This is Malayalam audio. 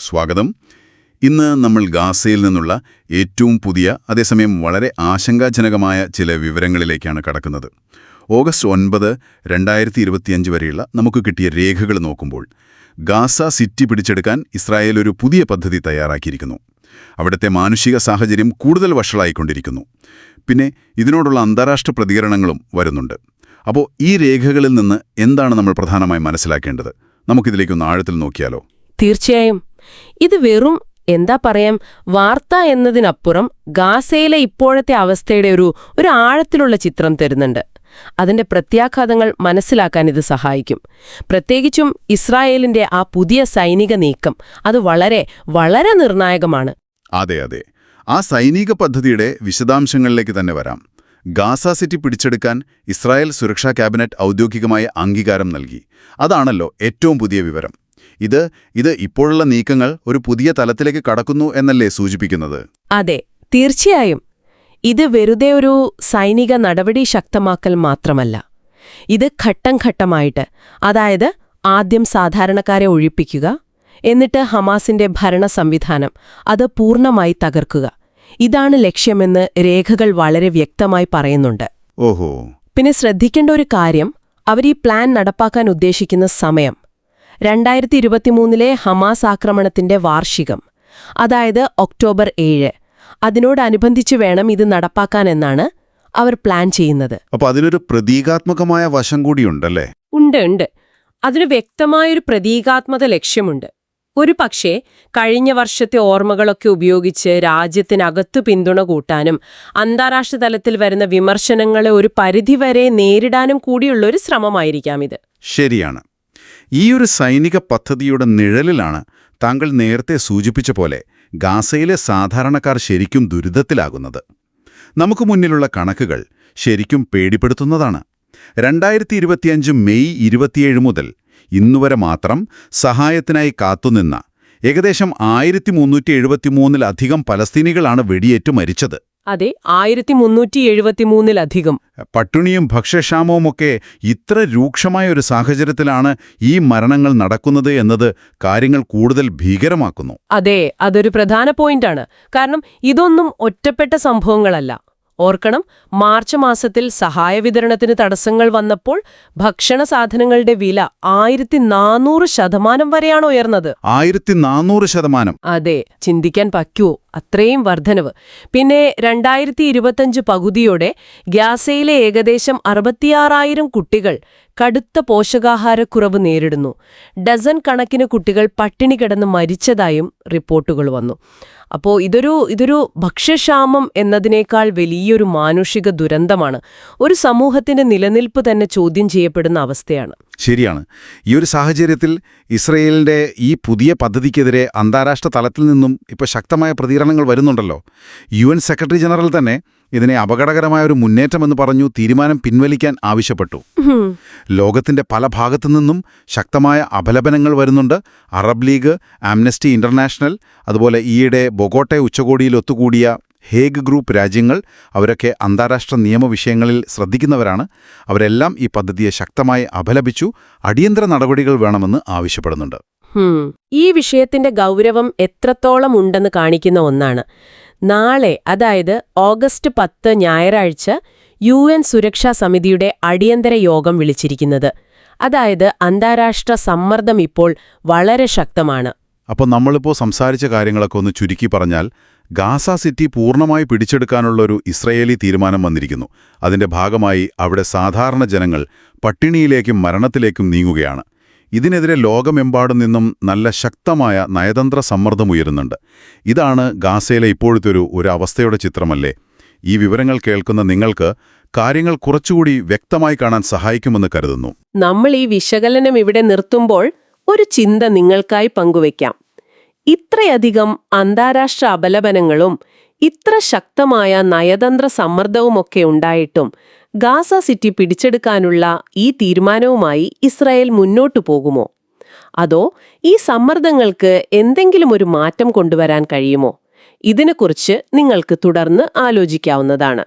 സ്വാഗതം. ഇന്ന് നമ്മൾ ഗാസയിൽ നിന്നുള്ള ഏറ്റവും പുതിയ, അതേസമയം വളരെ ആശങ്കാജനകമായ ചില വിവരങ്ങളിലേക്കാണ് കടക്കുന്നത്. ഓഗസ്റ്റ് 9, 2025 വരെയുള്ള നമുക്ക് കിട്ടിയ രേഖകൾ നോക്കുമ്പോൾ ഗാസ സിറ്റി പിടിച്ചെടുക്കാൻ ഇസ്രായേൽ ഒരു പുതിയ പദ്ധതി തയ്യാറാക്കിയിരിക്കുന്നു. അവിടുത്തെ മാനുഷിക സാഹചര്യം കൂടുതൽ വഷളായിക്കൊണ്ടിരിക്കുന്നു. പിന്നെ ഇതിനോടുള്ള അന്താരാഷ്ട്ര പ്രതികരണങ്ങളും വരുന്നുണ്ട്. അപ്പോൾ ഈ രേഖകളിൽ നിന്ന് എന്താണ് നമ്മൾ പ്രധാനമായി മനസ്സിലാക്കേണ്ടത്? നമുക്കിതിലേക്കൊന്ന് ആഴത്തിൽ നോക്കിയാലോ? തീർച്ചയായും. ഇത് വെറും വാർത്ത എന്നതിനപ്പുറം ഗാസയിലെ ഇപ്പോഴത്തെ അവസ്ഥയുടെ ഒരു ആഴത്തിലുള്ള ചിത്രം തരുന്നുണ്ട്. അതിന്റെ പ്രത്യാഘാതങ്ങൾ മനസ്സിലാക്കാൻ ഇത് സഹായിക്കും. പ്രത്യേകിച്ചും ഇസ്രായേലിന്റെ ആ പുതിയ സൈനിക നീക്കം അത് വളരെ വളരെ നിർണായകമാണ്. അതെ. ആ സൈനിക പദ്ധതിയുടെ വിശദാംശങ്ങളിലേക്ക് തന്നെ വരാം. ഗാസ സിറ്റി പിടിച്ചെടുക്കാൻ ഇസ്രായേൽ സുരക്ഷാ ക്യാബിനറ്റ് ഔദ്യോഗികമായ അംഗീകാരം നൽകി. അതാണല്ലോ ഏറ്റവും പുതിയ വിവരം. ഇത് ഇപ്പോഴുള്ള നീക്കങ്ങൾ ഒരു പുതിയ തലത്തിലേക്ക് കടക്കുന്നു എന്നല്ലേ സൂചിപ്പിക്കുന്നത്? അതെ, തീർച്ചയായും. ഇത് വെറുതെ ഒരു സൈനിക നടപടി ശക്തമാക്കൽ മാത്രമല്ല. ഇത് ഘട്ടം ഘട്ടമായിട്ട്, അതായത് ആദ്യം സാധാരണക്കാരെ ഒഴിപ്പിക്കുക, എന്നിട്ട് ഹമാസിന്റെ ഭരണ സംവിധാനം അത് പൂർണ്ണമായി തകർക്കുക. ഇതാണ് ലക്ഷ്യമെന്ന് രേഖകൾ വളരെ വ്യക്തമായി പറയുന്നുണ്ട്. ഓഹോ. പിന്നെ ശ്രദ്ധിക്കേണ്ട ഒരു കാര്യം, അവർ ഈ പ്ലാൻ നടപ്പാക്കാൻ ഉദ്ദേശിക്കുന്ന സമയം 2023 ഹമാസ് ആക്രമണത്തിന്റെ വാർഷികം, അതായത് ഒക്ടോബർ 7. അതിനോടനുബന്ധിച്ച് വേണം ഇത് നടപ്പാക്കാനെന്നാണ് അവർ പ്ലാൻ ചെയ്യുന്നത്. അപ്പോൾ അതിനൊരു പ്രതീകാത്മകമായ വശം കൂടിയുണ്ടല്ലേ? ഉണ്ട്. അതിന് വ്യക്തമായൊരു പ്രതീകാത്മക ലക്ഷ്യമുണ്ട്. ഒരു പക്ഷേ കഴിഞ്ഞ വർഷത്തെ ഓർമ്മകളൊക്കെ ഉപയോഗിച്ച് രാജ്യത്തിനകത്തു പിന്തുണ കൂട്ടാനും അന്താരാഷ്ട്ര തലത്തിൽ വരുന്ന വിമർശനങ്ങളെ ഒരു പരിധിവരെ നേരിടാനും കൂടിയുള്ളൊരു ശ്രമമായിരിക്കാം ഇത്. ശരിയാണ്. ഈയൊരു സൈനിക പദ്ധതിയുടെ നിഴലിലാണ് താങ്കൾ നേരത്തെ സൂചിപ്പിച്ച പോലെ ഗാസയിലെ സാധാരണക്കാർ ശരിക്കും ദുരിതത്തിലാകുന്നത്. നമുക്ക് മുന്നിലുള്ള കണക്കുകൾ ശരിക്കും പേടിപ്പെടുത്തുന്നതാണ്. 2025 മെയ് 27 മുതൽ ഇന്നുവരെ മാത്രം സഹായത്തിനായി കാത്തുനിന്ന ഏകദേശം 1373-ലധികം പലസ്തീനികളാണ് വെടിയേറ്റു മരിച്ചത്. അതെ, 1373-ലധികം. പട്ടിണിയും ഭക്ഷ്യക്ഷാമവുമൊക്കെ ഇത്ര രൂക്ഷമായ ഒരു സാഹചര്യത്തിലാണ് ഈ മരണങ്ങൾ നടക്കുന്നത് എന്നത് കാര്യങ്ങൾ കൂടുതൽ ഭീകരമാക്കുന്നു. അതെ, അതൊരു പ്രധാന പോയിന്റാണ്. കാരണം ഇതൊന്നും ഒറ്റപ്പെട്ട സംഭവങ്ങളല്ല. ഓർക്കണം, മാർച്ച് മാസത്തിൽ സഹായ വിതരണത്തിന് തടസ്സങ്ങൾ വന്നപ്പോൾ ഭക്ഷണ സാധനങ്ങളുടെ വില 1400% വരെയാണ് ഉയർന്നത്. 1400%? അതെ, ചിന്തിക്കാൻ പറ്റുമോ അത്രയും വർധനവ്? പിന്നെ 2025 പകുതിയോടെ ഗാസയിലെ ഏകദേശം 66,000 കുട്ടികൾ കടുത്ത പോഷകാഹാരക്കുറവ് നേരിടുന്നു. ഡസൻ കണക്കിന് കുട്ടികൾ പട്ടിണി കിടന്ന് മരിച്ചതായും റിപ്പോർട്ടുകൾ വന്നു. അപ്പോൾ ഇതൊരു ഭക്ഷ്യക്ഷാമം എന്നതിനേക്കാൾ വലിയൊരു മാനുഷിക ദുരന്തമാണ്. ഒരു സമൂഹത്തിന്റെ നിലനിൽപ്പ് തന്നെ ചോദ്യം ചെയ്യപ്പെടുന്ന അവസ്ഥയാണ്. ശരിയാണ്. ഈ ഒരു സാഹചര്യത്തിൽ ഇസ്രയേലിന്റെ ഈ പുതിയ പദ്ധതിക്കെതിരെ അന്താരാഷ്ട്ര തലത്തിൽ നിന്നും ഇപ്പോൾ ശക്തമായ പ്രതികരണങ്ങൾ വരുന്നുണ്ടല്ലോ. UN സെക്രട്ടറി ജനറൽ തന്നെ ഇതിനെ അപകടകരമായ ഒരു മുന്നേറ്റമെന്ന് പറഞ്ഞു തീരുമാനം പിൻവലിക്കാൻ ആവശ്യപ്പെട്ടു. ലോകത്തിന്റെ പല ഭാഗത്തു നിന്നും ശക്തമായ അപലപനങ്ങൾ വരുന്നുണ്ട്. അറബ് ലീഗ്, ആംനസ്റ്റി ഇന്റർനാഷണൽ, അതുപോലെ ഈയിടെ ബൊഗോട്ടെ ഉച്ചകോടിയിൽ ഒത്തുകൂടിയ ഹേഗ് ഗ്രൂപ്പ് രാജ്യങ്ങൾ, അവരൊക്കെ അന്താരാഷ്ട്ര നിയമവിഷയങ്ങളിൽ ശ്രദ്ധിക്കുന്നവരാണ്. അവരെല്ലാം ഈ പദ്ധതിയെ ശക്തമായി അപലപിച്ചു. അടിയന്തര നടപടികൾ വേണമെന്ന് ആവശ്യപ്പെടുന്നുണ്ട്. ഈ വിഷയത്തിന്റെ ഗൗരവം എത്രത്തോളം ഉണ്ടെന്ന് കാണിക്കുന്ന ഒന്നാണ് നാളെ, അതായത് ഓഗസ്റ്റ് 10 ഞായറാഴ്ച UN സുരക്ഷാ സമിതിയുടെ അടിയന്തര യോഗം വിളിച്ചിരിക്കുന്നത്. അതായത് അന്താരാഷ്ട്ര സമ്മർദ്ദം ഇപ്പോൾ വളരെ ശക്തമാണ്. അപ്പോൾ നമ്മളിപ്പോൾ സംസാരിച്ച കാര്യങ്ങളൊക്കെ ഒന്ന് ചുരുക്കി പറഞ്ഞാൽ, ഗാസ സിറ്റി പൂർണ്ണമായി പിടിച്ചെടുക്കാനുള്ളൊരു ഇസ്രയേലി തീരുമാനം വന്നിരിക്കുന്നു. അതിന്റെ ഭാഗമായി അവിടെ സാധാരണ ജനങ്ങൾ പട്ടിണിയിലേക്കും മരണത്തിലേക്കും നീങ്ങുകയാണ്. ഇതിനെതിരെ ലോകമെമ്പാടും നിന്നും നല്ല ശക്തമായ നയതന്ത്ര സമ്മർദ്ദമുയരുന്നുണ്ട്. ഇതാണ് ഗാസയിലെ ഇപ്പോഴത്തെ ഒരു അവസ്ഥയുടെ ചിത്രമല്ലേ? ഈ വിവരങ്ങൾ കേൾക്കുന്ന നിങ്ങൾക്ക് കാര്യങ്ങൾ കുറച്ചുകൂടി വ്യക്തമായി കാണാൻ സഹായിക്കുമെന്ന് കരുതുന്നു. നമ്മൾ ഈ വിശകലനം ഇവിടെ നിർത്തുമ്പോൾ ഒരു ചിന്ത നിങ്ങൾക്കായി പങ്കുവയ്ക്കാം. ഇത്രയധികം അന്താരാഷ്ട്ര അപലപനങ്ങളും ഇത്ര ശക്തമായ നയതന്ത്ര സമ്മർദ്ദവുമൊക്കെ ഉണ്ടായിട്ടും ഗാസ സിറ്റി പിടിച്ചെടുക്കാനുള്ള ഈ തീരുമാനവുമായി ഇസ്രായേൽ മുന്നോട്ടു പോകുമോ? അതോ ഈ സമ്മർദ്ദങ്ങൾക്ക് എന്തെങ്കിലും ഒരു മാറ്റം കൊണ്ടുവരാൻ കഴിയുമോ? ഇതിനെക്കുറിച്ച് നിങ്ങൾക്ക് തുടർന്ന് ആലോചിക്കാവുന്നതാണ്.